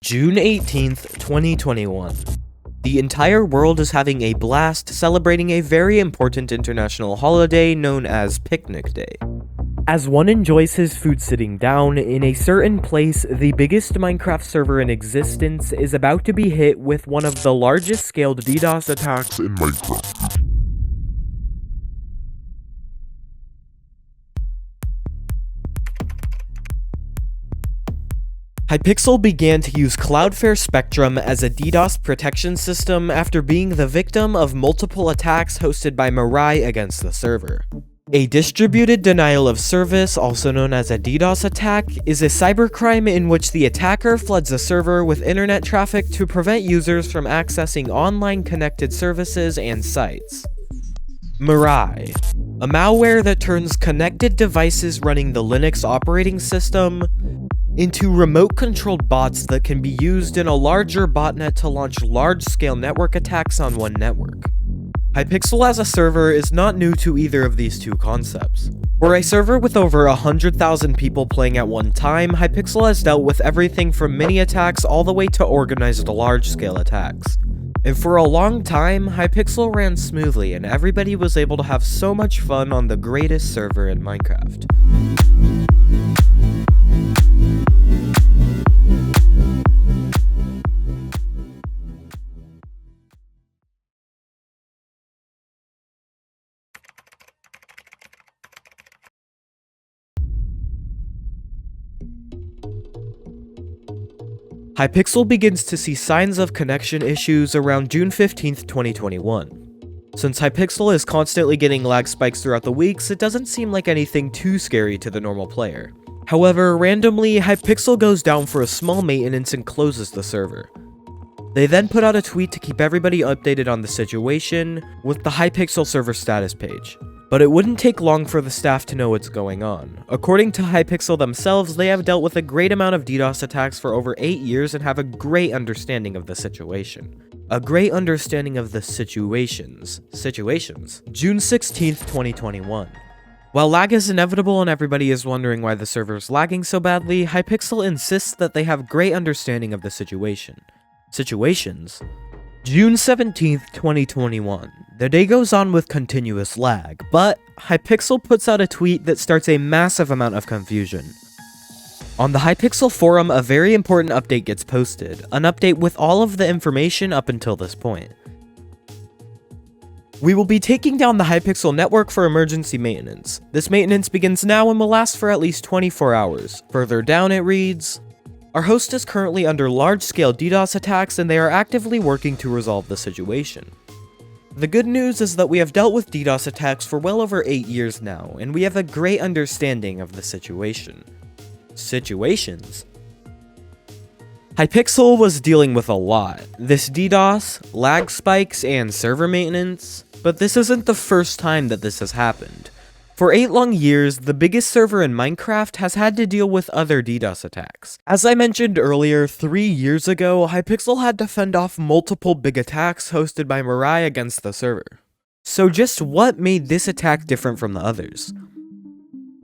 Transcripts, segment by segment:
June 18th, 2021. The entire world is having a blast celebrating a very important international holiday known as Picnic Day. As one enjoys his food sitting down, in a certain place, the biggest Minecraft server in existence is about to be hit with one of the largest scaled DDoS attacks in Minecraft. Hypixel began to use CloudFLARE Spectrum as a DDoS protection system after being the victim of multiple attacks hosted by Mirai against the server. A distributed denial of service, also known as a DDoS attack, is a cybercrime in which the attacker floods a server with internet traffic to prevent users from accessing online connected services and sites. Mirai, a malware that turns connected devices running the Linux operating system into remote-controlled bots that can be used in a larger botnet to launch large-scale network attacks on one network. Hypixel as a server is not new to either of these two concepts. For a server with over 100,000 people playing at one time, Hypixel has dealt with everything from mini attacks all the way to organized large-scale attacks. And for a long time, Hypixel ran smoothly and everybody was able to have so much fun on the greatest server in Minecraft. Hypixel begins to see signs of connection issues around June 15th, 2021. Since Hypixel is constantly getting lag spikes throughout the weeks, it doesn't seem like anything too scary to the normal player. However, randomly, Hypixel goes down for a small maintenance and closes the server. They then put out a tweet to keep everybody updated on the situation with the Hypixel server status page. But it wouldn't take long for the staff to know what's going on. According to Hypixel themselves, they have dealt with a great amount of DDoS attacks for over 8 years and have a great understanding of the situation. A great understanding of the situations. June 16th, 2021. While lag is inevitable and everybody is wondering why the server is lagging so badly, Hypixel insists that they have great understanding of the situation. Situations. June 17th, 2021. The day goes on with continuous lag, but Hypixel puts out a tweet that starts a massive amount of confusion. On the Hypixel forum, a very important update gets posted, an update with all of the information up until this point. We will be taking down the Hypixel network for emergency maintenance. This maintenance begins now and will last for at least 24 hours. Further down it reads, our host is currently under large-scale DDoS attacks and they are actively working to resolve the situation. The good news is that we have dealt with DDoS attacks for well over 8 years now, and we have a great understanding of the situation. Situations. Hypixel was dealing with a lot. This DDoS, lag spikes, and server maintenance, but this isn't the first time that this has happened. For 8 long years, the biggest server in Minecraft has had to deal with other DDoS attacks. As I mentioned earlier, 3 years ago, Hypixel had to fend off multiple big attacks hosted by Mirai against the server. So just what made this attack different from the others?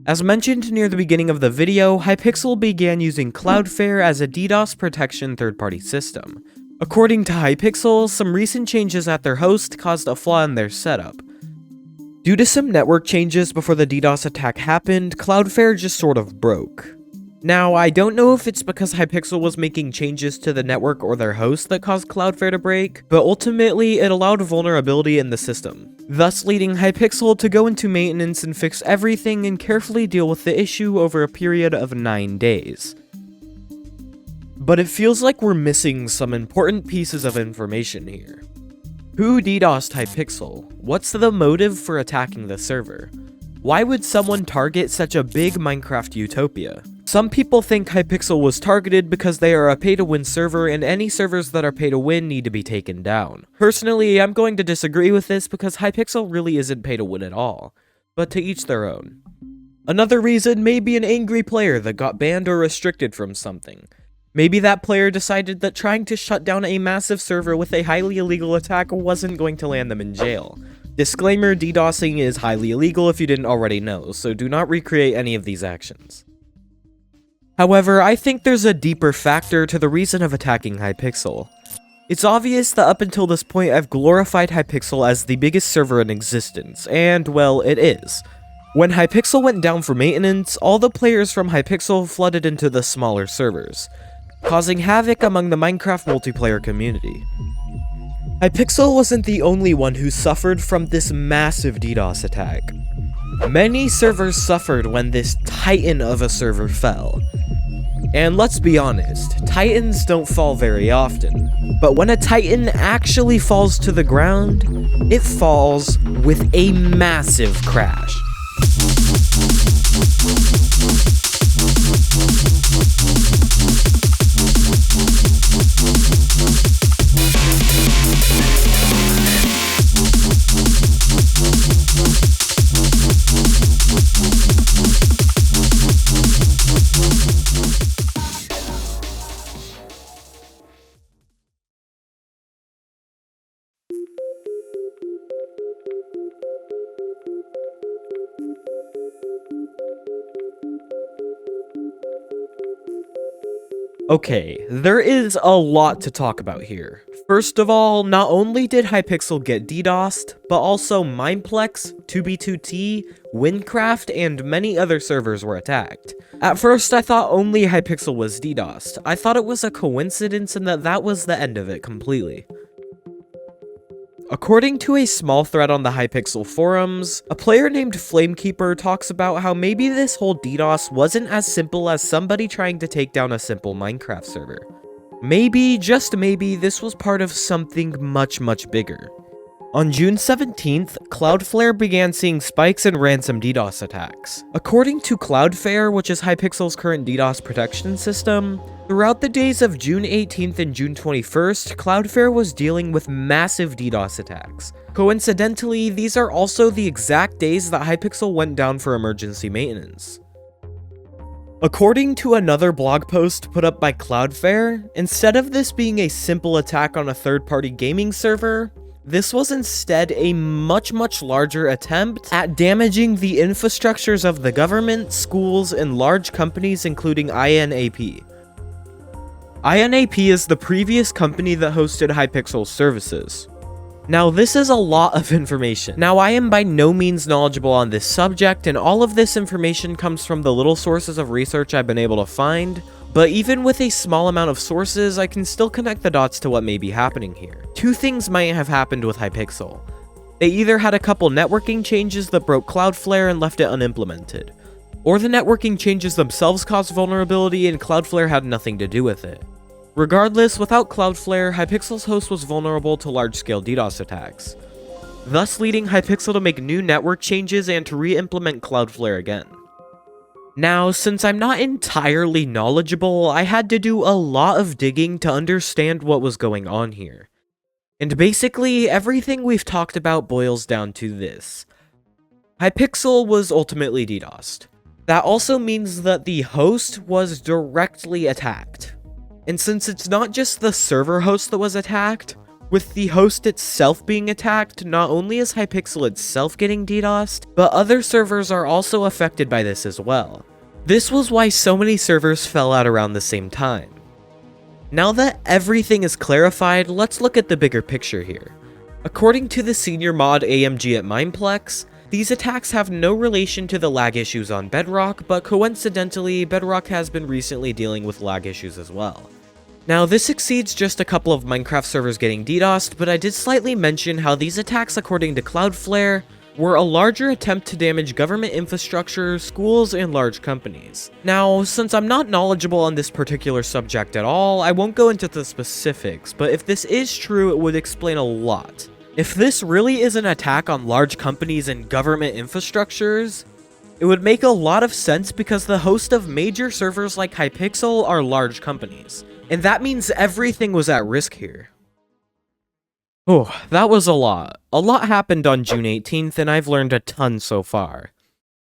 As mentioned near the beginning of the video, Hypixel began using CloudFLARE as a DDoS protection third-party system. According to Hypixel, some recent changes at their host caused a flaw in their setup. Due to some network changes before the DDoS attack happened, CloudFLARE just sort of broke. Now, I don't know if it's because Hypixel was making changes to the network or their host that caused CloudFLARE to break, but ultimately it allowed vulnerability in the system, thus leading Hypixel to go into maintenance and fix everything and carefully deal with the issue over a period of 9 days. But it feels like we're missing some important pieces of information here. Who DDoSed Hypixel? What's the motive for attacking the server? Why would someone target such a big Minecraft utopia? Some people think Hypixel was targeted because they are a pay-to-win server and any servers that are pay-to-win need to be taken down. Personally, I'm going to disagree with this because Hypixel really isn't pay-to-win at all, but to each their own. Another reason may be an angry player that got banned or restricted from something. Maybe that player decided that trying to shut down a massive server with a highly illegal attack wasn't going to land them in jail. Disclaimer, DDoSing is highly illegal if you didn't already know, so do not recreate any of these actions. However, I think there's a deeper factor to the reason of attacking Hypixel. It's obvious that up until this point I've glorified Hypixel as the biggest server in existence, and well, it is. When Hypixel went down for maintenance, all the players from Hypixel flooded into the smaller servers, causing havoc among the Minecraft multiplayer community. Hypixel wasn't the only one who suffered from this massive DDoS attack. Many servers suffered when this titan of a server fell. And let's be honest, titans don't fall very often, but when a titan actually falls to the ground, it falls with a massive crash. Okay, there is a lot to talk about here. First of all, not only did Hypixel get DDoSed, but also Mineplex, 2B2T, Windcraft, and many other servers were attacked. At first, I thought only Hypixel was DDoSed. I thought it was a coincidence and that was the end of it completely. According to a small thread on the Hypixel forums, a player named Flamekeeper talks about how maybe this whole DDoS wasn't as simple as somebody trying to take down a simple Minecraft server. Maybe, just maybe, this was part of something much bigger. On June 17th, CloudFLARE began seeing spikes in ransom DDoS attacks. According to CloudFLARE, which is Hypixel's current DDoS protection system, throughout the days of June 18th and June 21st, CloudFLARE was dealing with massive DDoS attacks. Coincidentally, these are also the exact days that Hypixel went down for emergency maintenance. According to another blog post put up by CloudFLARE, instead of this being a simple attack on a third-party gaming server, this was instead a much larger attempt at damaging the infrastructures of the government, schools, and large companies including INAP. INAP is the previous company that hosted Hypixel's services. Now, this is a lot of information. Now, I am by no means knowledgeable on this subject, and all of this information comes from the little sources of research I've been able to find, but even with a small amount of sources, I can still connect the dots to what may be happening here. Two things might have happened with Hypixel. They either had a couple networking changes that broke CloudFLARE and left it unimplemented, or the networking changes themselves caused vulnerability and CloudFLARE had nothing to do with it. Regardless, without CloudFLARE, Hypixel's host was vulnerable to large-scale DDoS attacks, thus leading Hypixel to make new network changes and to re-implement CloudFLARE again. Now, since I'm not entirely knowledgeable, I had to do a lot of digging to understand what was going on here. And basically, everything we've talked about boils down to this. Hypixel was ultimately DDoSed. That also means that the host was directly attacked. And since it's not just the server host that was attacked, with the host itself being attacked, not only is Hypixel itself getting DDoSed, but other servers are also affected by this as well. This was why so many servers fell out around the same time. Now that everything is clarified, let's look at the bigger picture here. According to the senior mod AMG at Mineplex, these attacks have no relation to the lag issues on Bedrock, but coincidentally, Bedrock has been recently dealing with lag issues as well. Now, this exceeds just a couple of Minecraft servers getting DDoSed, but I did slightly mention how these attacks, according to CloudFLARE, were a larger attempt to damage government infrastructure, schools, and large companies. Now, since I'm not knowledgeable on this particular subject at all, I won't go into the specifics, but if this is true, it would explain a lot. If this really is an attack on large companies and government infrastructures, it would make a lot of sense because the host of major servers like Hypixel are large companies. And that means everything was at risk here. Oh, that was a lot. A lot happened on June 18th, and I've learned a ton so far.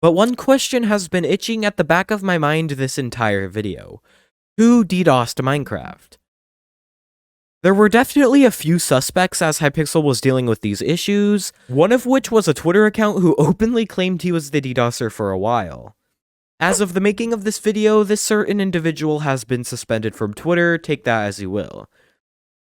But one question has been itching at the back of my mind this entire video. Who DDoSed Minecraft? There were definitely a few suspects as Hypixel was dealing with these issues, one of which was a Twitter account who openly claimed he was the DDoSer for a while. As of the making of this video, this certain individual has been suspended from Twitter, take that as you will.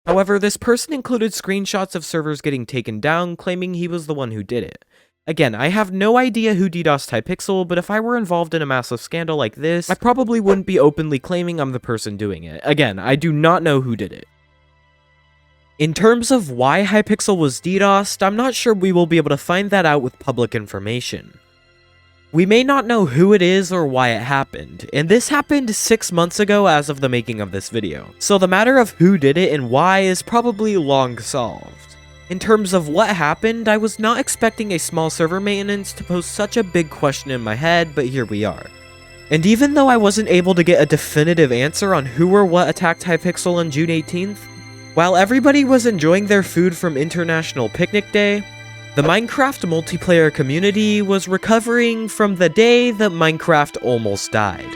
However, this person included screenshots of servers getting taken down, claiming he was the one who did it. Again, I have no idea who DDoSed Hypixel, but if I were involved in a massive scandal like this, I probably wouldn't be openly claiming I'm the person doing it. Again, I do not know who did it. In terms of why Hypixel was DDoSed, I'm not sure we will be able to find that out with public information. We may not know who it is or why it happened, and this happened 6 months ago as of the making of this video, so the matter of who did it and why is probably long solved. In terms of what happened, I was not expecting a small server maintenance to pose such a big question in my head, but here we are. And even though I wasn't able to get a definitive answer on who or what attacked Hypixel on June 18th, while everybody was enjoying their food from International Picnic Day, the Minecraft multiplayer community was recovering from the day that Minecraft almost died.